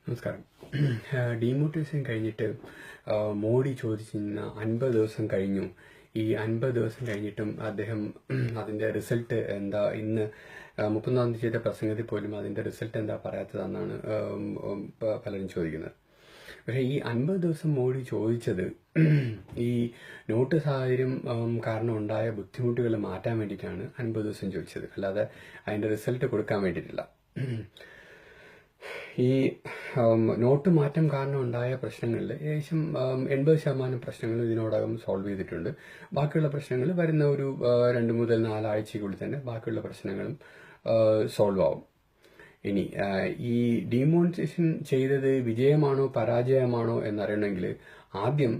നമസ്കാരം. ഡീമോണിറ്റൈസേഷൻ കഴിഞ്ഞിട്ട് മോഡി ചോദിച്ചിരുന്ന 50 ദിവസം കഴിഞ്ഞു. ഈ 50 ദിവസം കഴിഞ്ഞിട്ടും അദ്ദേഹം അതിന്റെ റിസൾട്ട് എന്താ, ഇന്ന് 31-ാം തീയതി ചെയ്ത പ്രസംഗത്തിൽ പോലും അതിന്റെ റിസൾട്ട് എന്താ പറയാത്തതെന്നാണ് പലരും ചോദിക്കുന്നത്. പക്ഷേ ഈ 50 ദിവസം മോഡി ചോദിച്ചത് ഈ നോട്ട് സാഹചര്യം കാരണം ഉണ്ടായ ബുദ്ധിമുട്ടുകൾ മാറ്റാൻ വേണ്ടിയിട്ടാണ് 50 ദിവസം ചോദിച്ചത്, അല്ലാതെ അതിന്റെ റിസൾട്ട് കൊടുക്കാൻ വേണ്ടിയിട്ടില്ല. ഈ നോട്ട് മാറ്റം കാരണം ഉണ്ടായ പ്രശ്നങ്ങളിൽ ഏകദേശം 80% പ്രശ്നങ്ങൾ ഇതിനോടകം സോൾവ് ചെയ്തിട്ടുണ്ട്. ബാക്കിയുള്ള പ്രശ്നങ്ങൾ വരുന്ന ഒരു 2 മുതൽ 4 ആഴ്ചയ്ക്കുള്ളിൽ തന്നെ ബാക്കിയുള്ള പ്രശ്നങ്ങളും സോൾവ് ആവും. ഇനി ഈ ഡീമോണിറ്റൈസേഷൻ ചെയ്തത് വിജയമാണോ പരാജയമാണോ എന്നറിയണമെങ്കിൽ ആദ്യം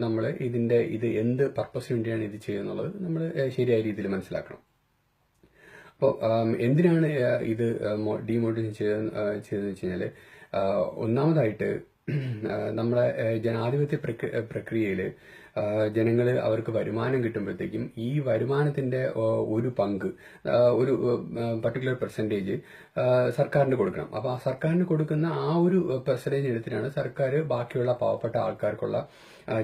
നമ്മൾ ഇത് എന്ത് പർപ്പസിന് വേണ്ടിയാണ് ഇത് ചെയ്യുന്നുള്ളത് നമ്മൾ ശരിയായ രീതിയിൽ മനസ്സിലാക്കണം. അപ്പോൾ എന്തിനാണ് ഇത് ഡീമോണിറ്റൈസേഷൻ ചെയ്തതെന്ന് വെച്ച് കഴിഞ്ഞാൽ, ഒന്നാമതായിട്ട് നമ്മളെ ജനാധിപത്യ പ്രക്രിയയിൽ ജനങ്ങൾ അവർക്ക് വരുമാനം കിട്ടുമ്പോഴത്തേക്കും ഈ വരുമാനത്തിന്റെ ഒരു പങ്ക്, ഒരു പർട്ടിക്കുലർ പെർസെൻറ്റേജ് സർക്കാരിന് കൊടുക്കണം. അപ്പോൾ ആ സർക്കാരിന് കൊടുക്കുന്ന ആ ഒരു പെർസെൻറ്റേജ് എടുത്തിട്ടാണ് സർക്കാർ ബാക്കിയുള്ള പാവപ്പെട്ട ആൾക്കാർക്കുള്ള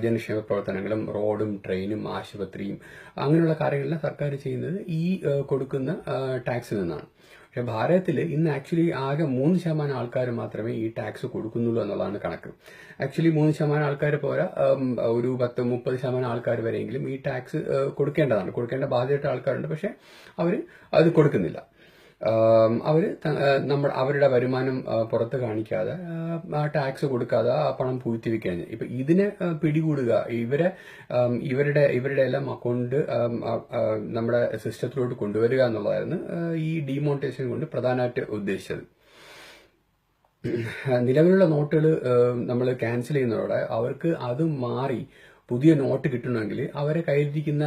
ജനക്ഷേമ പ്രവർത്തനങ്ങളും റോഡും ട്രെയിനും ആശുപത്രിയും അങ്ങനെയുള്ള കാര്യങ്ങളെല്ലാം സർക്കാർ ചെയ്യുന്നത് ഈ കൊടുക്കുന്ന ടാക്സിൽ നിന്നാണ്. പക്ഷെ ഭാരതത്തിൽ ഇന്ന് ആക്ച്വലി ആകെ 3% ആൾക്കാർ മാത്രമേ ഈ ടാക്സ് കൊടുക്കുന്നുള്ളൂ എന്നുള്ളതാണ് കണക്ക്. ആക്ച്വലി 3% ആൾക്കാർ പോരാ, ഒരു 10-30% ആൾക്കാർ വരെയെങ്കിലും ഈ ടാക്സ് കൊടുക്കേണ്ട ബാധ്യത ആൾക്കാരുണ്ട്. പക്ഷെ അവർ അത് കൊടുക്കുന്നില്ല. അവരുടെ വരുമാനം പുറത്ത് കാണിക്കാതെ ടാക്സ് കൊടുക്കാതെ ആ പണം പൂഴ്ത്തിവെക്കുകയാണ്. ഇപ്പൊ ഇതിനെ പിടികൂടുക, ഇവരുടെ എല്ലാം അക്കൗണ്ട് നമ്മുടെ സിസ്റ്റത്തിലോട്ട് കൊണ്ടുവരിക എന്നുള്ളതായിരുന്നു ഈ ഡീമോണിറ്റൈസേഷൻ കൊണ്ട് പ്രധാനമായിട്ട് ഉദ്ദേശിച്ചത്. നിലവിലുള്ള നോട്ടുകൾ നമ്മൾ ക്യാൻസൽ ചെയ്യുന്നതോടെ അവർക്ക് അത് മാറി പുതിയ നോട്ട് കിട്ടണമെങ്കിൽ അവരെ കയ്യിലിരിക്കുന്ന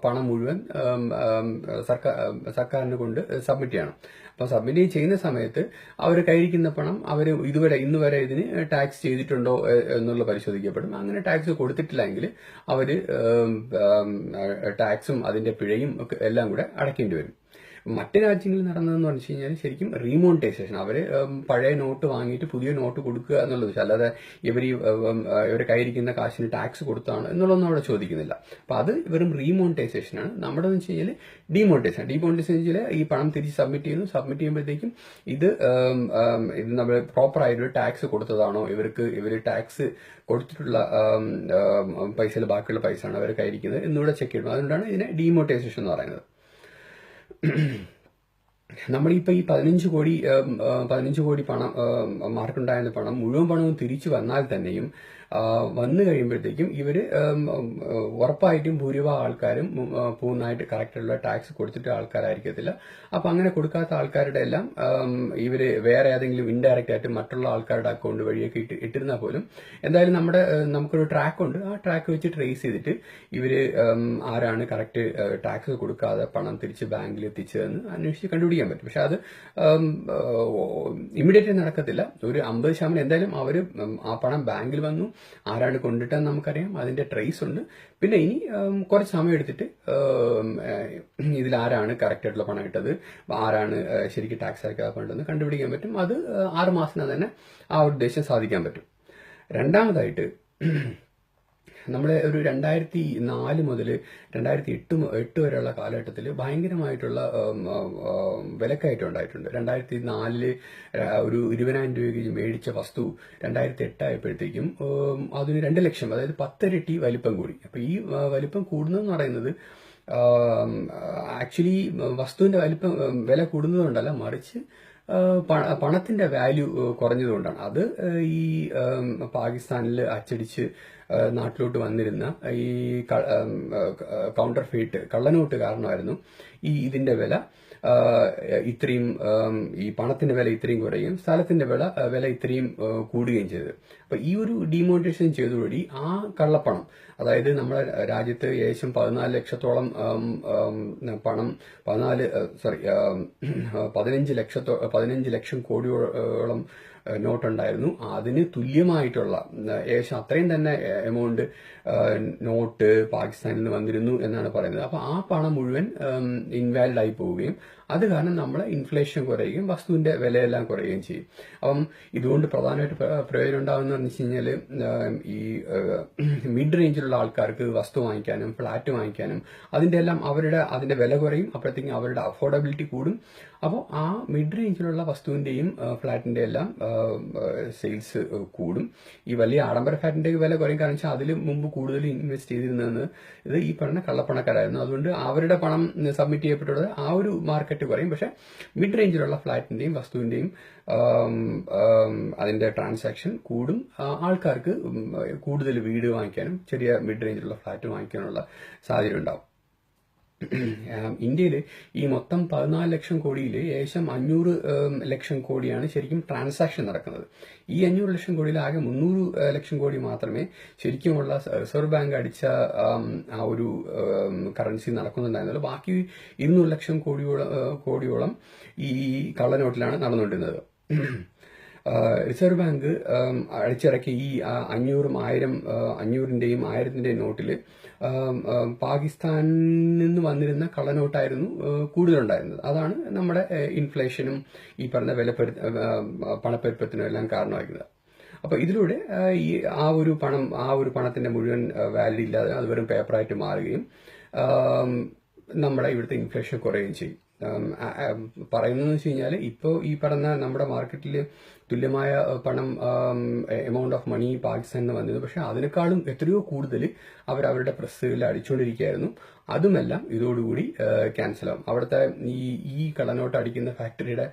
പണം മുഴുവൻ സർക്കാരിനെ കൊണ്ട് സബ്മിറ്റ് ചെയ്യണം. അപ്പോൾ സബ്മിറ്റ് ചെയ്യുന്ന സമയത്ത് അവർ കയ്യിരിക്കുന്ന പണം അവർ ഇന്ന് വരെ ഇതിന് ടാക്സ് ചെയ്തിട്ടുണ്ടോ എന്നുള്ളത് പരിശോധിക്കപ്പെടും. അങ്ങനെ ടാക്സ് കൊടുത്തിട്ടില്ലെങ്കിൽ അവർ ടാക്സും അതിന്റെ പിഴയും ഒക്കെ എല്ലാം കൂടെ അടയ്ക്കേണ്ടി വരും. മറ്റ് രാജ്യങ്ങളിൽ നടന്നതെന്ന് പറഞ്ഞു കഴിഞ്ഞാൽ ശരിക്കും റീമോണിറ്റൈസേഷൻ, അവര് പഴയ നോട്ട് വാങ്ങിയിട്ട് പുതിയ നോട്ട് കൊടുക്കുക എന്നുള്ളത്, അല്ലാതെ ഇവർ കയ്യിരിക്കുന്ന കാശിന് ടാക്സ് കൊടുത്താണ് എന്നുള്ളതൊന്നും അവിടെ ചോദിക്കുന്നില്ല. അപ്പൊ അത് വെറും റീമോണിറ്റൈസേഷൻ ആണ്. നമ്മുടെ എന്ന് വെച്ച് കഴിഞ്ഞാൽ ഡീമോണിറ്റൈസേഷൻ ഈ പണം തിരിച്ച് സബ്മിറ്റ് ചെയ്യുമ്പോഴത്തേക്കും ഇത് നമ്മൾ പ്രോപ്പർ ആയിട്ട് ടാക്സ് കൊടുത്തതാണോ, ഇവർ ടാക്സ് കൊടുത്തിട്ടുള്ള പൈസയിൽ ബാക്കിയുള്ള പൈസ ആണ് അവർ കയ്യിരിക്കുന്നത് എന്നിവിടെ ചെക്ക് ചെയ്യണം. അതുകൊണ്ടാണ് ഇതിനെ ഡീമോണിറ്റൈസേഷൻ എന്ന് പറയുന്നത്. നമ്മളിപ്പോൾ ഈ 15 കോടി പണം മാർക്കുണ്ടായിരുന്ന പണം മുഴുവൻ പണവും തിരിച്ചു വന്നാൽ തന്നെയും വന്നു കഴിയുമ്പോഴത്തേക്കും ഇവര് ഉറപ്പായിട്ടും ഭൂരിഭാഗം ആൾക്കാരും പൂർണ്ണമായിട്ട് കറക്റ്റുള്ള ടാക്സ് കൊടുത്തിട്ട് ആൾക്കാരായിരിക്കത്തില്ല. അപ്പൊ അങ്ങനെ കൊടുക്കാത്ത ആൾക്കാരുടെ എല്ലാം ഇവര് വേറെ ഏതെങ്കിലും ഇൻഡയറക്റ്റ് ആയിട്ട് മറ്റുള്ള ആൾക്കാരുടെ അക്കൗണ്ട് വഴിയൊക്കെ ഇട്ടിരുന്നാൽ പോലും എന്തായാലും നമുക്കൊരു ട്രാക്ക് ഉണ്ട്. ആ ട്രാക്ക് വെച്ച് ട്രേസ് ചെയ്തിട്ട് ഇവര് ആരാണ് കറക്റ്റ് ടാക്സ് കൊടുക്കാതെ പണം തിരിച്ച് ബാങ്കിൽ എത്തിച്ചതെന്ന് അന്വേഷിച്ച് കണ്ടുപിടിക്കാൻ പറ്റും. പക്ഷെ അത് ഇമ്മീഡിയറ്റ്ലി നടക്കത്തില്ല. ഒരു 50% എന്തായാലും അവര് ആ പണം ബാങ്കിൽ വന്നു, ആരാണ് കൊണ്ടിട്ടെന്ന് നമുക്കറിയാം, അതിന്റെ ട്രേസ് ഉണ്ട്. പിന്നെ ഇനി കുറച്ച് സമയം എടുത്തിട്ട് ഇതിലാരാണ് കറക്റ്റ് ആയിട്ടുള്ള പണം ഇട്ടത്, ആരാണ് ശരിക്കും ടാക്സ് അടയ്ക്കാതെ പണ്ടെന്ന് കണ്ടുപിടിക്കാൻ പറ്റും. അത് 6 മാസത്തിനകം തന്നെ ആ ഉദ്ദേശം സാധിക്കാൻ പറ്റും. രണ്ടാമതായിട്ട് നമ്മളെ ഒരു 2004 മുതൽ 2008 വരെയുള്ള കാലഘട്ടത്തിൽ ഭയങ്കരമായിട്ടുള്ള വിലക്കയറ്റം ഉണ്ടായിട്ടുണ്ട്. 2004 ഒരു 20,000 രൂപയ്ക്ക് മേടിച്ച വസ്തു 2008 ആയപ്പോഴത്തേക്കും അതിന് 2 ലക്ഷം, അതായത് 10 ഇരട്ടി വലിപ്പം കൂടി. അപ്പൊ ഈ വലിപ്പം കൂടുന്നതെന്ന് പറയുന്നത് ആക്ച്വലി വസ്തുവിന്റെ വില കൂടുന്നതുകൊണ്ടല്ല, മറിച്ച് പണത്തിന്റെ വാല്യൂ കുറഞ്ഞതുകൊണ്ടാണ്. അത് ഈ പാകിസ്ഥാനിൽ അച്ചടിച്ച് നാട്ടിലോട്ട് വന്നിരുന്ന ഈ കൗണ്ടർഫെയ്റ്റ് കള്ളനോട്ട് കാരണമായിരുന്നു ഇതിന്റെ വില ഇത്രയും, ഈ പണത്തിന്റെ വില ഇത്രയും കുറയും, സ്ഥലത്തിന്റെ വില ഇത്രയും കൂടുകയും ചെയ്തത്. അപ്പൊ ഈ ഒരു ഡീമോണിറ്റൈസേഷൻ ചെയ്തതോടുകൂടി ആ കള്ളപ്പണം, അതായത് നമ്മുടെ രാജ്യത്ത് ഏകദേശം 14 ലക്ഷത്തോളം പണം 15 ലക്ഷം കോടിയോളം നോട്ടുണ്ടായിരുന്നു. അതിന് തുല്യമായിട്ടുള്ള ഏകദേശം അത്രയും തന്നെ എമൗണ്ട് നോട്ട് പാകിസ്ഥാനിൽ നിന്ന് വന്നിരുന്നു എന്നാണ് പറയുന്നത്. അപ്പൊ ആ പണം മുഴുവൻ ഇൻവാലിഡ് ആയി പോവുകയും അത് കാരണം നമ്മളെ ഇൻഫ്ലേഷൻ കുറയുകയും വസ്തുവിന്റെ വിലയെല്ലാം കുറയുകയും ചെയ്യും. അപ്പം ഇതുകൊണ്ട് പ്രധാനമായിട്ട് പ്രയോജനം ഉണ്ടാകുന്നതെന്ന് വെച്ച് കഴിഞ്ഞാൽ ഈ മിഡ് റേഞ്ചിലുള്ള ആൾക്കാർക്ക് വസ്തു വാങ്ങിക്കാനും ഫ്ലാറ്റ് വാങ്ങിക്കാനും അതിന്റെ വില കുറയും. അപ്പോഴത്തേക്കും അവരുടെ അഫോർഡബിലിറ്റി കൂടും. അപ്പോൾ ആ മിഡ് റേഞ്ചിലുള്ള വസ്തുവിന്റെയും ഫ്ലാറ്റിന്റെ എല്ലാം സെയിൽസ് കൂടും. ഈ വലിയ ആഡംബര ഫ്ലാറ്റിന്റെ വില കുറയും. കാരണം വെച്ചാൽ അതിൽ മുമ്പ് കൂടുതൽ ഇൻവെസ്റ്റ് ചെയ്തിരുന്നത് ഇത് ഈ പറഞ്ഞ കള്ളപ്പണക്കാരായിരുന്നു. അതുകൊണ്ട് അവരുടെ പണം സബ്മിറ്റ് ചെയ്യപ്പെട്ടുള്ളത് ആ ഒരു മാർക്കറ്റ് കുറയും. പക്ഷെ മിഡ് റേഞ്ചിലുള്ള ഫ്ലാറ്റിന്റെയും വസ്തുവിന്റെയും അതിന്റെ ട്രാൻസാക്ഷൻ കൂടും. ആൾക്കാർക്ക് കൂടുതൽ വീട് വാങ്ങിക്കാനും ചെറിയ മിഡ് റേഞ്ചിലുള്ള ഫ്ലാറ്റ് വാങ്ങിക്കാനുള്ള സാധ്യത ഉണ്ടാവും. ഇന്ത്യയിൽ ഈ മൊത്തം 14 ലക്ഷം കോടിയിൽ ഏകദേശം 500 ലക്ഷം കോടിയാണ് ശരിക്കും ട്രാൻസാക്ഷൻ നടക്കുന്നത്. ഈ 500 ലക്ഷം കോടിയിൽ ആകെ 300 ലക്ഷം കോടി മാത്രമേ ശരിക്കുമുള്ള റിസർവ് ബാങ്ക് അടിച്ച ആ ഒരു കറൻസി നടക്കുന്നുണ്ടായിരുന്നുള്ളൂ. ബാക്കി 200 ലക്ഷം കോടിയോളം ഈ കള്ളനോട്ടിലാണ് നടന്നുകൊണ്ടിരുന്നത്. റിസർവ് ബാങ്ക് അടിച്ചിറക്കിയ ഈ 500ന്റെയും 1000ന്റെയും നോട്ടിൽ പാകിസ്ഥാനിൽ നിന്ന് വന്നിരുന്ന കള്ളനോട്ടായിരുന്നു കൂടുതലുണ്ടായിരുന്നത്. അതാണ് നമ്മുടെ ഇൻഫ്ലേഷനും ഈ പറഞ്ഞ പണപ്പെരുപ്പത്തിനും എല്ലാം കാരണമായിരുന്നത്. അപ്പൊ ഇതിലൂടെ ആ ഒരു പണത്തിന്റെ മുഴുവൻ വാല്യൂ ഇല്ലാതെ അത് വെറും പേപ്പറായിട്ട് മാറുകയും നമ്മുടെ ഇവിടുത്തെ ഇൻഫ്ലേഷൻ കുറയുകയും ചെയ്യും. പറയുന്നതെന്ന് വെച്ച് കഴിഞ്ഞാൽ ഇപ്പോൾ ഈ പറഞ്ഞ നമ്മുടെ മാർക്കറ്റിൽ തുല്യമായ പണം എമൗണ്ട് ഓഫ് മണി പാകിസ്ഥാനിൽ നിന്ന് വന്നത്. പക്ഷെ അതിനേക്കാളും എത്രയോ കൂടുതൽ അവരുടെ പ്രസ്സുകളിൽ അടിച്ചുകൊണ്ടിരിക്കുകയായിരുന്നു. അതുമെല്ലാം ഇതോടുകൂടി ക്യാൻസൽ ആവും. അവിടുത്തെ ഈ കള്ളനോട്ട് അടിക്കുന്ന ഫാക്ടറിയുടെ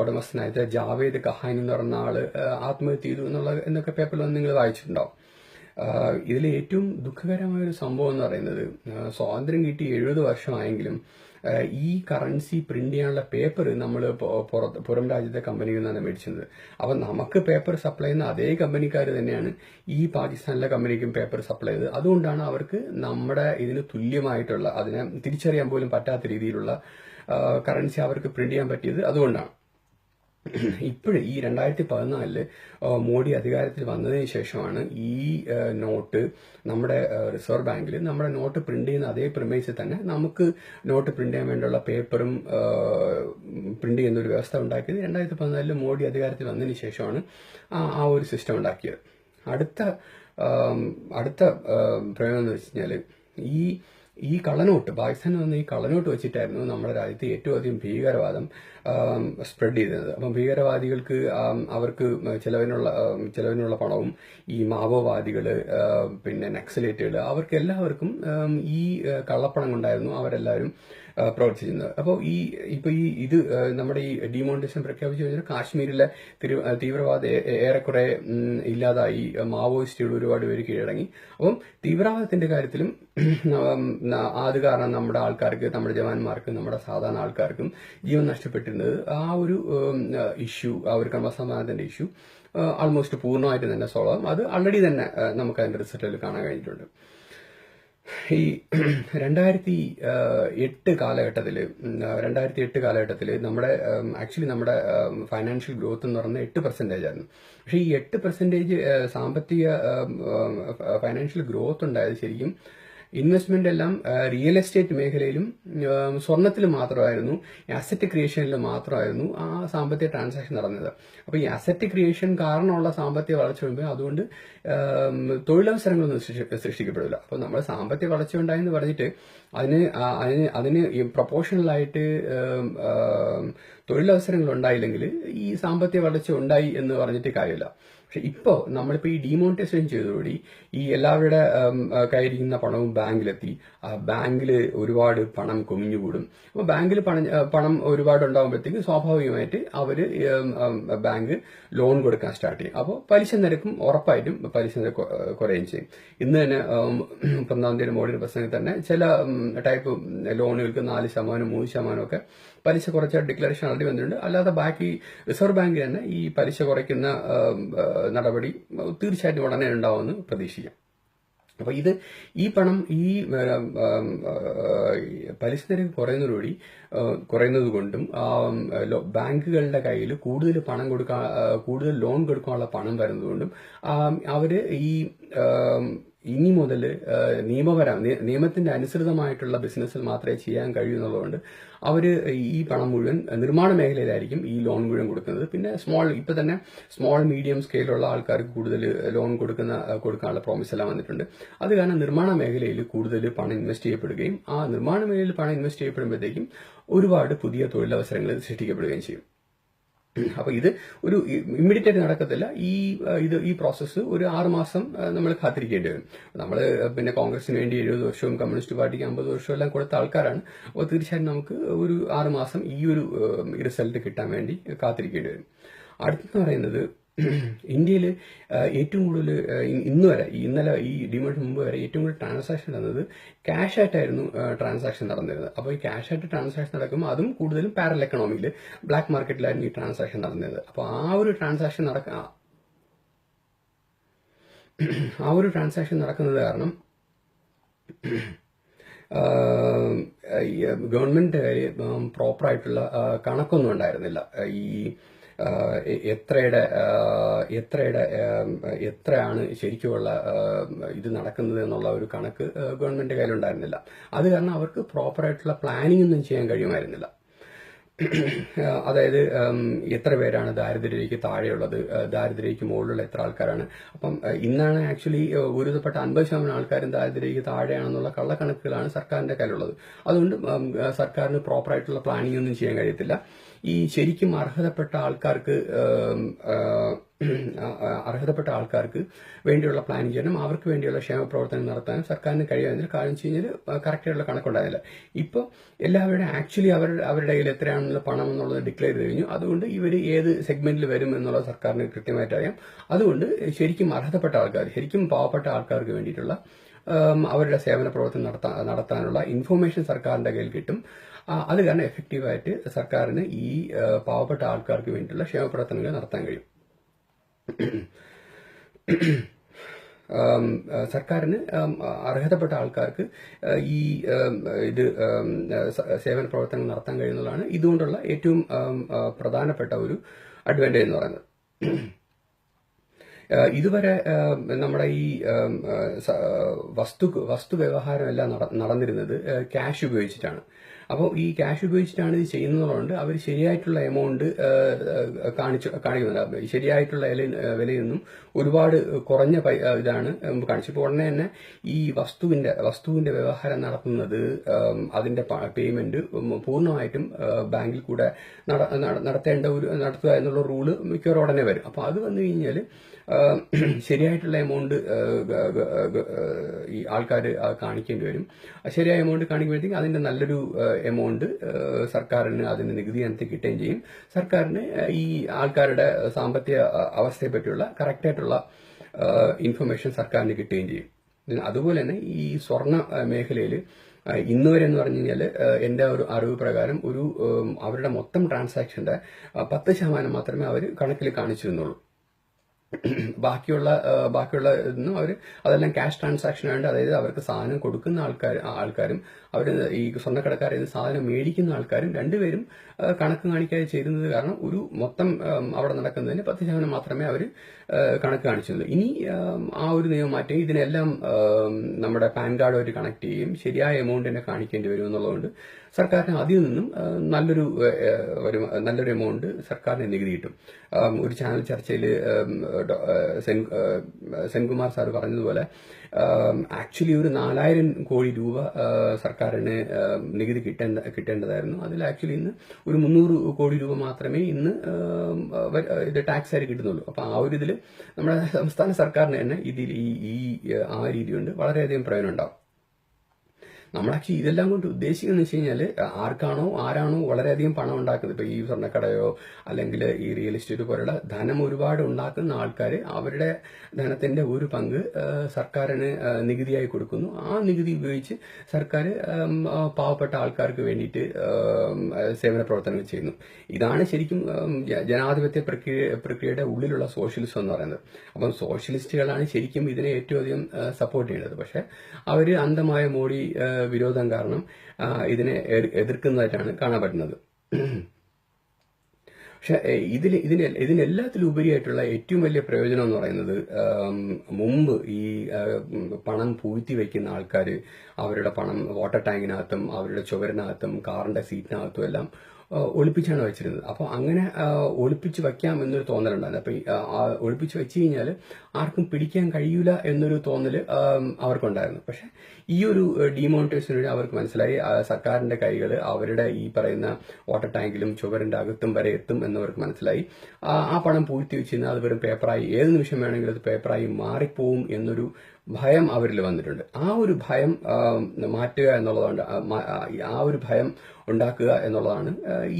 ഉടമസ്ഥനായ ജാവേദ് കഹാനി എന്ന് പറഞ്ഞ ആള് ആത്മഹത്യ ചെയ്തു എന്നൊക്കെ പേപ്പറിൽ വന്ന് നിങ്ങൾ വായിച്ചിട്ടുണ്ടാവും. ഇതിൽ ഏറ്റവും ദുഃഖകരമായ ഒരു സംഭവം എന്ന് പറയുന്നത് സ്വാതന്ത്ര്യം കിട്ടി 70 വർഷമായെങ്കിലും ഈ കറൻസി പ്രിന്റ് ചെയ്യാനുള്ള പേപ്പർ നമ്മൾ പുറം രാജ്യത്തെ കമ്പനിയിൽ നിന്നാണ് മേടിച്ചത്. അപ്പൊ നമുക്ക് പേപ്പർ സപ്ലൈ ചെയ്യുന്ന അതേ കമ്പനിക്കാർ തന്നെയാണ് ഈ പാകിസ്ഥാനിലെ കമ്പനിക്കും പേപ്പർ സപ്ലൈ ചെയ്തത്. അതുകൊണ്ടാണ് അവർക്ക് നമ്മുടെ ഇതിന് തുല്യമായിട്ടുള്ള, അതിനെ തിരിച്ചറിയാൻ പോലും പറ്റാത്ത രീതിയിലുള്ള കറൻസി അവർക്ക് പ്രിന്റ് ചെയ്യാൻ പറ്റിയത് അതുകൊണ്ടാണ്. ഇപ്പോഴും ഈ 2014 മോഡി അധികാരത്തിൽ വന്നതിന് ശേഷമാണ് ഈ നോട്ട് നമ്മുടെ റിസർവ് ബാങ്കിൽ നമ്മുടെ നോട്ട് പ്രിന്റ് ചെയ്യുന്ന അതേ പ്രിമൈസിൽ തന്നെ നമുക്ക് നോട്ട് പ്രിന്റ് ചെയ്യാൻ വേണ്ടിയുള്ള പേപ്പറും പ്രിന്റ് ചെയ്യുന്ന ഒരു വ്യവസ്ഥ ഉണ്ടാക്കിയത്. 2014 മോഡി അധികാരത്തിൽ വന്നതിന് ശേഷമാണ് ആ ഒരു സിസ്റ്റം ഉണ്ടാക്കിയത്. അടുത്ത പ്രയോജനം എന്ന് വെച്ച് കഴിഞ്ഞാൽ ഈ കള്ളനോട്ട് പാകിസ്ഥാനിൽ വന്ന ഈ കള്ളനോട്ട് വെച്ചിട്ടായിരുന്നു നമ്മുടെ രാജ്യത്ത് ഏറ്റവും അധികം ഭീകരവാദം സ്പ്രെഡ് ചെയ്തത്. അപ്പം ഭീകരവാദികൾക്ക് അവർക്ക് ചെലവിനുള്ള പണവും ഈ മാവോവാദികള് പിന്നെ നക്സലേറ്റുകൾ അവർക്ക് എല്ലാവർക്കും ഈ കള്ളപ്പണം കൊണ്ടായിരുന്നു അവരെല്ലാവരും പ്രവർത്തിച്ചിരുന്നത്. അപ്പോൾ ഇത് നമ്മുടെ ഈ ഡിമോണിറ്റൈസേഷൻ പ്രഖ്യാപിച്ചു കഴിഞ്ഞാൽ കാശ്മീരിലെ തീവ്രവാദം ഏറെക്കുറെ ഇല്ലാതായി. മാവോയിസ്റ്റുകൾ ഒരുപാട് പേര് കീഴടങ്ങി. അപ്പം തീവ്രവാദത്തിന്റെ കാര്യത്തിലും അത് കാരണം നമ്മുടെ ആൾക്കാർക്ക്, നമ്മുടെ ജവാന്മാർക്കും നമ്മുടെ സാധാരണ ആൾക്കാർക്കും ജീവൻ നഷ്ടപ്പെട്ടിരുന്നത് ആ ഒരു ഇഷ്യൂ, ആ ഒരു ക്രമസമാധാനത്തിന്റെ ഇഷ്യൂ ആൾമോസ്റ്റ് പൂർണ്ണമായിട്ട് തന്നെ സോൾവ് ആകും. അത് ഓൾറെഡി തന്നെ നമുക്ക് അതിന്റെ റിസൾട്ടിൽ കാണാൻ കഴിഞ്ഞിട്ടുണ്ട്. ഈ 2008 കാലഘട്ടത്തിൽ നമ്മുടെ ഫൈനാൻഷ്യൽ ഗ്രോത്ത് എന്ന് പറയുന്നത് 8% ആയിരുന്നു. പക്ഷെ ഈ 8% സാമ്പത്തിക ഫൈനാൻഷ്യൽ ഗ്രോത്ത് ഉണ്ടായത് ശരിക്കും ഇൻവെസ്റ്റ്മെന്റ് എല്ലാം റിയൽ എസ്റ്റേറ്റ് മേഖലയിലും സ്വർണത്തിലും മാത്രമായിരുന്നു, അസറ്റ് ക്രിയേഷനിൽ മാത്രമായിരുന്നു ആ സാമ്പത്തിക ട്രാൻസാക്ഷൻ നടന്നത്. അപ്പൊ ഈ അസറ്റ് ക്രിയേഷൻ കാരണമുള്ള സാമ്പത്തിക വളർച്ച വരുമ്പോൾ അതുകൊണ്ട് തൊഴിലവസരങ്ങളൊന്നും സൃഷ്ടിക്കപ്പെടില്ല. അപ്പൊ നമ്മൾ സാമ്പത്തിക വളർച്ച ഉണ്ടായെന്ന് പറഞ്ഞിട്ട് അതിന് പ്രൊപ്പോർഷണലായിട്ട് തൊഴിലവസരങ്ങൾ ഉണ്ടായില്ലെങ്കിൽ ഈ സാമ്പത്തിക വളർച്ച ഉണ്ടായി എന്ന് പറഞ്ഞിട്ട് കാര്യമില്ല. പക്ഷെ നമ്മളിപ്പോ ഈ ഡിമോണിറ്റൈസേഷൻ ചെയ്തതോടുകൂടി ഈ എല്ലാവരുടെ കയ്യിരിക്കുന്ന പണവും ബാങ്കിലെത്തി. ബാങ്കിൽ ഒരുപാട് പണം കുമിഞ്ഞുകൂടും. അപ്പൊ ബാങ്കിൽ പണം ഒരുപാട് ഉണ്ടാകുമ്പോഴത്തേക്ക് സ്വാഭാവികമായിട്ട് ബാങ്ക് ലോൺ കൊടുക്കാൻ സ്റ്റാർട്ട് ചെയ്യും. അപ്പോൾ പലിശ നിരക്കും ഉറപ്പായിട്ടും പലിശ നിരക്ക് കുറയുകയും ചെയ്യും. ഇന്ന് തന്നെ 1 തീയതി മോഡിയുടെ പ്രസംഗത്തിൽ തന്നെ ചില ടൈപ്പ് ലോണുകൾക്ക് 4%, 3% ഒക്കെ പലിശ കുറച്ച ഡിക്ലറേഷൻ ഓൾറെഡി വന്നിട്ടുണ്ട്. അല്ലാതെ ബാക്കി റിസർവ് ബാങ്ക് തന്നെ ഈ പലിശ കുറയ്ക്കുന്ന നടപടി തീർച്ചയായിട്ടും ഉടനെ ഉണ്ടാവുമെന്ന് പ്രതീക്ഷിക്കാം. അപ്പൊ ഈ പണം പലിശ നിരക്ക് കുറയുന്നത് കൊണ്ടും ബാങ്കുകളുടെ കയ്യിൽ കൂടുതൽ കൂടുതൽ ലോൺ കൊടുക്കാനുള്ള പണം വരുന്നതുകൊണ്ടും അവര് ഇനി മുതൽ നിയമത്തിന്റെ അനുസൃതമായിട്ടുള്ള ബിസിനസ്സിൽ മാത്രമേ ചെയ്യാൻ കഴിയൂ എന്നുള്ളതുകൊണ്ട് അവർ ഈ പണം മുഴുവൻ നിർമ്മാണ മേഖലയിലായിരിക്കും ഈ ലോൺ മുഴുവൻ കൊടുക്കുന്നത്. പിന്നെ ഇപ്പൊ തന്നെ സ്മോൾ മീഡിയം സ്കെയിലുള്ള ആൾക്കാർക്ക് കൂടുതൽ ലോൺ കൊടുക്കാനുള്ള പ്രോമിസ് എല്ലാം വന്നിട്ടുണ്ട്. അത് കാരണം നിർമ്മാണ മേഖലയിൽ കൂടുതൽ പണം ഇൻവെസ്റ്റ് ചെയ്യപ്പെടുകയും ആ നിർമ്മാണ മേഖലയിൽ പണം ഇൻവെസ്റ്റ് ചെയ്യപ്പെടുമ്പോഴത്തേക്കും ഒരുപാട് പുതിയ തൊഴിലവസരങ്ങൾ സൃഷ്ടിക്കപ്പെടുകയും ചെയ്യും. അപ്പൊ ഇത് ഒരു ഇമ്മീഡിയറ്റ് ആയിട്ട് നടക്കത്തില്ല. ഈ പ്രോസസ്സ് ഒരു 6 മാസം നമ്മൾ കാത്തിരിക്കേണ്ടി വരും. നമ്മൾ പിന്നെ കോൺഗ്രസിന് വേണ്ടി 70 വർഷവും കമ്മ്യൂണിസ്റ്റ് പാർട്ടിക്ക് 50 വർഷവും എല്ലാം കൊടുത്ത ആൾക്കാരാണ്. അപ്പോൾ തീർച്ചയായും നമുക്ക് ഒരു 6 മാസം ഈ ഒരു റിസൾട്ട് കിട്ടാൻ വേണ്ടി കാത്തിരിക്കേണ്ടി വരും. അടുത്തെന്ന് പറയുന്നത് ഇന്ത്യയിൽ ഏറ്റവും കൂടുതൽ ഇന്നലെ ഈ ഡിമാർട്ടിന് മുമ്പ് വരെ ഏറ്റവും കൂടുതൽ ട്രാൻസാക്ഷൻ നടന്നത് ക്യാഷ് ആയിട്ടായിരുന്നു ട്രാൻസാക്ഷൻ നടന്നിരുന്നത്. അപ്പോൾ ഈ ക്യാഷ് ആയിട്ട് ട്രാൻസാക്ഷൻ നടക്കുമ്പോൾ അതും കൂടുതലും പാരലൽ എക്കണോമിയിൽ ബ്ലാക്ക് മാർക്കറ്റിലായിരുന്നു ഈ ട്രാൻസാക്ഷൻ നടന്നിരുന്നത്. അപ്പോൾ ആ ഒരു ട്രാൻസാക്ഷൻ നടക്കുന്നത് കാരണം ഗവൺമെന്റ് പ്രോപ്പറായിട്ടുള്ള കണക്കൊന്നും ഉണ്ടായിരുന്നില്ല. ഈ എത്രയാണ് ശരിക്കുമുള്ള ഇത് നടക്കുന്നത് എന്നുള്ള ഒരു കണക്ക് ഗവൺമെന്റ് കയ്യിലുണ്ടായിരുന്നില്ല. അത് കാരണം അവർക്ക് പ്രോപ്പറായിട്ടുള്ള പ്ലാനിംഗ് ഒന്നും ചെയ്യാൻ കഴിയുമായിരുന്നില്ല. അതായത് എത്ര പേരാണ് ദാരിദ്ര്യരേഖയ്ക്ക് താഴെയുള്ളത്, ദാരിദ്ര്യരേഖയ്ക്ക് മുകളിലുള്ള എത്ര ആൾക്കാരാണ്. അപ്പം ഇന്നാണ് ആക്ച്വലി ഒരുവിധപ്പെട്ട 50% ആൾക്കാരും ദാരിദ്ര്യരേഖയ്ക്ക് താഴെയാണെന്നുള്ള കള്ളക്കണക്കുകളാണ് സർക്കാരിന്റെ കയ്യിലുള്ളത്. അതുകൊണ്ട് സർക്കാരിന് പ്രോപ്പറായിട്ടുള്ള പ്ലാനിംഗ് ഒന്നും ചെയ്യാൻ കഴിയത്തില്ല. ഈ ശരിക്കും അർഹതപ്പെട്ട ആൾക്കാർക്ക് വേണ്ടിയുള്ള പ്ലാനിങ് ചെയ്യണം, അവർക്ക് വേണ്ടിയുള്ള ക്ഷേമ പ്രവർത്തനം നടത്താനും സർക്കാരിന് കഴിയുമെന്നില്ല. കാരണം വെച്ച് കഴിഞ്ഞാൽ കറക്റ്റായിട്ടുള്ള കണക്കുണ്ടായില്ല. ഇപ്പോൾ എല്ലാവരുടെയും ആക്ച്വലി അവരുടെ കയ്യിൽ എത്രയാണെന്നുള്ള പണം എന്നുള്ളത് ഡിക്ലെയർ ചെയ്ത് കഴിഞ്ഞു. അതുകൊണ്ട് ഇവർ ഏത് സെഗ്മെന്റിൽ വരും എന്നുള്ളത് സർക്കാരിന് കൃത്യമായിട്ട് അറിയാം. അതുകൊണ്ട് ശരിക്കും അർഹതപ്പെട്ട ആൾക്കാർ, ശരിക്കും പാവപ്പെട്ട ആൾക്കാർക്ക് വേണ്ടിയിട്ടുള്ള അവരുടെ സേവന പ്രവർത്തനം നടത്താനുള്ള ഇൻഫർമേഷൻ സർക്കാരിന്റെ കയ്യിൽ കിട്ടും. അത് കാരണം എഫക്റ്റീവായിട്ട് സർക്കാരിന് ഈ പാവപ്പെട്ട ആൾക്കാർക്ക് വേണ്ടിയിട്ടുള്ള ക്ഷേമപ്രവർത്തനങ്ങൾ നടത്താൻ കഴിയും. സർക്കാരിന് അർഹതപ്പെട്ട ആൾക്കാർക്ക് ഈ സേവന പ്രവർത്തനങ്ങൾ നടത്താൻ കഴിയുന്നതാണ് ഇതുകൊണ്ടുള്ള ഏറ്റവും പ്രധാനപ്പെട്ട ഒരു അഡ്വാൻറ്റേജ് എന്ന് പറയുന്നത്. ഇതുവരെ നമ്മുടെ ഈ വസ്തു വ്യവഹാരം എല്ലാം നടന്നിരുന്നത് ക്യാഷ് ഉപയോഗിച്ചിട്ടാണ്. അപ്പോൾ ഈ ക്യാഷ് ഉപയോഗിച്ചിട്ടാണ് ഇത് ചെയ്യുന്നതുകൊണ്ട് അവർ ശരിയായിട്ടുള്ള എമൗണ്ട് കാണിക്കുന്നില്ല. ശരിയായിട്ടുള്ള വിലയിൽ നിന്നും ഒരുപാട് കുറഞ്ഞ ഇതാണ് കാണിച്ചു. ഇപ്പോൾ ഉടനെ തന്നെ ഈ വസ്തുവിന്റെ വ്യവഹാരം നടത്തുന്നത് അതിന്റെ പേയ്മെന്റ് പൂർണ്ണമായിട്ടും ബാങ്കിൽ കൂടെ നടത്തുക എന്നുള്ള റൂള് മിക്കവാറും ഉടനെ വരും. അപ്പോൾ അത് വന്നു കഴിഞ്ഞാൽ ശരിയായിട്ടുള്ള എമൗണ്ട് ഈ ആൾക്കാർ കാണിക്കേണ്ടി വരും. ശരിയായ എമൗണ്ട് കാണിക്കുമ്പോഴത്തേക്കും അതിന്റെ നല്ലൊരു എമൗണ്ട് സർക്കാരിന് അതിന്റെ നികുതി ഇനത്തിൽ കിട്ടുകയും ചെയ്യും. സർക്കാരിന് ഈ ആൾക്കാരുടെ സാമ്പത്തിക അവസ്ഥയെ പറ്റിയുള്ള കറക്റ്റായിട്ടുള്ള ഇൻഫർമേഷൻ സർക്കാരിന് കിട്ടുകയും ചെയ്യും. അതുപോലെ തന്നെ ഈ സ്വർണ്ണ മേഖലയിൽ ഇന്നുവരെ എന്ന് പറഞ്ഞു കഴിഞ്ഞാൽ എന്റെ ഒരു അറിവ് പ്രകാരം അവരുടെ മൊത്തം ട്രാൻസാക്ഷന്റെ 10% മാത്രമേ അവർ കണക്കിൽ കാണിച്ചിരുന്നുള്ളൂ. ബാക്കിയുള്ള ഇതൊന്നും അതെല്ലാം ക്യാഷ് ട്രാൻസാക്ഷൻ ആയതുകൊണ്ട്, അതായത് അവർക്ക് സാധനം കൊടുക്കുന്ന ആൾക്കാരും അവർ ഈ സ്വർണ്ണക്കടക്കാരിൽ നിന്ന് സാധനം മേടിക്കുന്ന ആൾക്കാരും രണ്ടുപേരും കണക്ക് കാണിക്കാതെ ചെയ്തിരുന്നത് കാരണം ഒരു മൊത്തം അവിടെ നടക്കുന്നതിന് 10% മാത്രമേ അവർ കണക്ക് കാണിച്ചുള്ളൂ. ഇനി ആ ഒരു നിയമം മാറ്റി ഇതിനെല്ലാം നമ്മുടെ പാൻ കാർഡുമായിട്ട് കണക്ട് ചെയ്യും, ശരിയായ എമൗണ്ട് തന്നെ കാണിക്കേണ്ടി വരും എന്നുള്ളതുകൊണ്ട് സർക്കാരിന് അതിൽ നിന്നും നല്ലൊരു എമൗണ്ട് സർക്കാരിന് നികുതി കിട്ടും. ഒരു ചാനൽ ചർച്ചയിൽ സെൻകുമാർ സാർ പറഞ്ഞതുപോലെ ആക്ച്വലി ഒരു 4000 കോടി രൂപ സർക്കാരിന് നികുതി കിട്ടേണ്ടതായിരുന്നു. അതിൽ ആക്ച്വലി ഇന്ന് ഒരു 300 കോടി രൂപ മാത്രമേ ഇന്ന് ഇത് ടാക്സ് ആയിട്ട് കിട്ടുന്നുള്ളൂ. അപ്പൊ ആ ഒരു ഇതിൽ നമ്മുടെ സംസ്ഥാന സർക്കാരിന് തന്നെ ഇതിൽ ആ രീതി കൊണ്ട് വളരെയധികം പ്രയോജനം ഉണ്ടാവും. നമ്മൾ ആക്ച്വലി ഇതെല്ലാം കൊണ്ട് ഉദ്ദേശിക്കുന്നത് വെച്ച് കഴിഞ്ഞാൽ ആരാണോ വളരെയധികം പണം ഉണ്ടാക്കുന്നത്, ഇപ്പൊ ഈ സ്വർണ്ണക്കടയോ അല്ലെങ്കിൽ ഈ റിയൽ എസ്റ്റേറ്റ് പോലുള്ള ധനം ഒരുപാട് ഉണ്ടാക്കുന്ന ആൾക്കാർ അവരുടെ ധനത്തിന്റെ ഒരു പങ്ക് സർക്കാരിന് നികുതിയായി കൊടുക്കുന്നു. ആ നികുതി ഉപയോഗിച്ച് സർക്കാർ പാവപ്പെട്ട ആൾക്കാർക്ക് വേണ്ടിയിട്ട് സേവന പ്രവർത്തനങ്ങൾ ചെയ്യുന്നു. ഇതാണ് ശരിക്കും ജനാധിപത്യ പ്രക്രിയയുടെ ഉള്ളിലുള്ള സോഷ്യലിസം എന്ന് പറയുന്നത്. അപ്പം സോഷ്യലിസ്റ്റുകളാണ് ശരിക്കും ഇതിനെ ഏറ്റവും അധികം സപ്പോർട്ട് ചെയ്യേണ്ടത്. പക്ഷെ അവർ അന്ധമായ മോഡി വിരോധം കാരണം ഇതിനെ എതിർക്കുന്നതായിട്ടാണ് കാണാൻ പറ്റുന്നത്. പക്ഷെ ഇതിനെല്ലാത്തിലും ഉപരിയായിട്ടുള്ള ഏറ്റവും വലിയ പ്രയോജനം എന്ന് പറയുന്നത്, മുമ്പ് ഈ പണം പൂഴ്ത്തി വയ്ക്കുന്ന ആൾക്കാർ അവരുടെ പണം വാട്ടർ ടാങ്കിനകത്തും അവരുടെ ചുവരിനകത്തും കാറിന്റെ സീറ്റിനകത്തും എല്ലാം ഒളിപ്പിച്ചാണ് വെച്ചിരുന്നത്. അപ്പോൾ അങ്ങനെ ഒളിപ്പിച്ച് വയ്ക്കാം എന്നൊരു തോന്നലുണ്ടായിരുന്നു. അപ്പോൾ ഒളിപ്പിച്ച് വെച്ച് കഴിഞ്ഞാൽ ആർക്കും പിടിക്കാൻ കഴിയൂല എന്നൊരു തോന്നല് അവർക്കുണ്ടായിരുന്നു. പക്ഷെ ഈ ഒരു ഡിമോണിറ്റൈസേഷനിലൂടെ അവർക്ക് മനസ്സിലായി സർക്കാരിന്റെ കൈകൾ അവരുടെ ഈ പറയുന്ന വാട്ടർ ടാങ്കിലും ചുവരിന്റെ അകത്തും വരെ എത്തും എന്നവർക്ക് മനസ്സിലായി. ആ പണം പൂഴ്ത്തി വെച്ചിരുന്നാൽ അത് വെറും പേപ്പറായി, ഏത് നിമിഷം വേണമെങ്കിലും അത് പേപ്പറായി മാറിപ്പോവും എന്നൊരു ഭയം അവരിൽ വന്നിട്ടുണ്ട്. ആ ഒരു ഭയം മാറ്റുക എന്നുള്ളതാണ്, ആ ഒരു ഭയം ഉണ്ടാക്കുക എന്നുള്ളതാണ്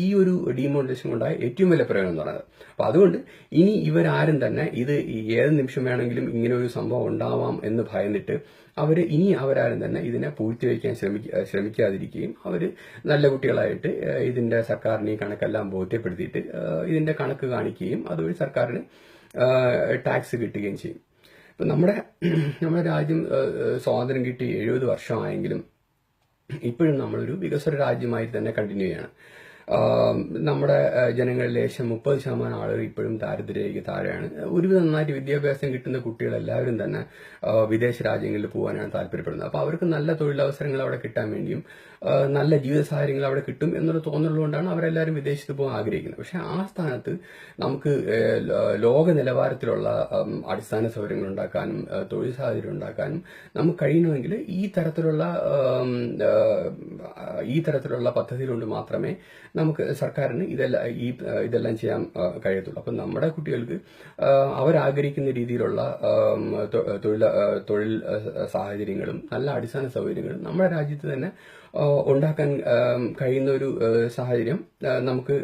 ഈ ഒരു ഡിമോണിറ്റൈസേഷൻ ഉണ്ടായ ഏറ്റവും വലിയ പ്രയോജനം എന്ന് പറയുന്നത്. അപ്പൊ അതുകൊണ്ട് ഇനി ഇവരാരും തന്നെ ഇത് ഏത് നിമിഷം വേണമെങ്കിലും ഇങ്ങനെ ഒരു സംഭവം ഉണ്ടാവാം എന്ന് ഭയന്നിട്ട് അവരാരും തന്നെ ഇതിനെ പൂഴ്ത്തിവെക്കാൻ ശ്രമിക്കാതിരിക്കുകയും അവർ നല്ല കുട്ടികളായിട്ട് ഇതിന്റെ സർക്കാരിന് ഈ കണക്കെല്ലാം ബോധ്യപ്പെടുത്തിയിട്ട് ഇതിന്റെ കണക്ക് കാണിക്കുകയും അതുവഴി സർക്കാരിന് ടാക്സ് കിട്ടുകയും ചെയ്യും. ഇപ്പൊ നമ്മുടെ രാജ്യം സ്വാതന്ത്ര്യം കിട്ടി 70 വർഷമായെങ്കിലും ഇപ്പോഴും നമ്മളൊരു വികസ്വര രാജ്യമായി തന്നെ കണ്ടിന്യൂ ചെയ്യണം. നമ്മുടെ ജനങ്ങളിൽ ലേശം 30% ആളുകൾ ഇപ്പോഴും ദാരിദ്ര്യരേഖയ്ക്ക് താഴെയാണ്. ഒരുവിധം നന്നായിട്ട് വിദ്യാഭ്യാസം കിട്ടുന്ന കുട്ടികളെല്ലാവരും തന്നെ വിദേശ രാജ്യങ്ങളിൽ പോകാനാണ് താല്പര്യപ്പെടുന്നത്. അപ്പോൾ അവർക്ക് നല്ല തൊഴിലവസരങ്ങൾ അവിടെ കിട്ടാൻ വേണ്ടിയും നല്ല ജീവിത സാഹചര്യങ്ങൾ അവിടെ കിട്ടും എന്നൊരു തോന്നലുകൊണ്ടാണ് അവരെല്ലാവരും വിദേശത്ത് പോകാൻ ആഗ്രഹിക്കുന്നത്. പക്ഷെ ആ സ്ഥാനത്ത് നമുക്ക് ലോക നിലവാരത്തിലുള്ള അടിസ്ഥാന സൗകര്യങ്ങൾ ഉണ്ടാക്കാനും തൊഴിൽ സാഹചര്യം ഉണ്ടാക്കാനും നമുക്ക് കഴിയണമെങ്കിൽ ഈ തരത്തിലുള്ള പദ്ധതികൾ കൊണ്ട് മാത്രമേ നമുക്ക് സർക്കാരിന് ഇതെല്ലാം ചെയ്യാൻ കഴിയത്തുള്ളൂ. അപ്പം നമ്മുടെ കുട്ടികൾക്ക് അവരാഗ്രഹിക്കുന്ന രീതിയിലുള്ള തൊഴിൽ സാഹചര്യങ്ങളും നല്ല അടിസ്ഥാന സൗകര്യങ്ങളും നമ്മുടെ രാജ്യത്ത് തന്നെ ഉണ്ടാക്കാൻ കഴിയുന്ന ഒരു സാഹചര്യം നമുക്ക്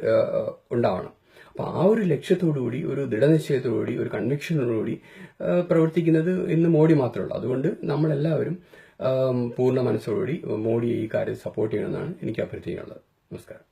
ഉണ്ടാവണം. അപ്പൊ ആ ഒരു ലക്ഷ്യത്തോടുകൂടി, ഒരു ദൃഢനിശ്ചയത്തോടുകൂടി, ഒരു കൺവിക്ഷനോടുകൂടി പ്രവർത്തിക്കുന്നത് ഇന്ന് മോഡി മാത്രമേ ഉള്ളൂ. അതുകൊണ്ട് നമ്മളെല്ലാവരും പൂർണ്ണ മനസ്സോടുകൂടി മോഡിയെ ഈ കാര്യം സപ്പോർട്ട് ചെയ്യണമെന്നാണ് എനിക്ക് അഭ്യർത്ഥിക്കാനുള്ളത്. നമസ്കാരം.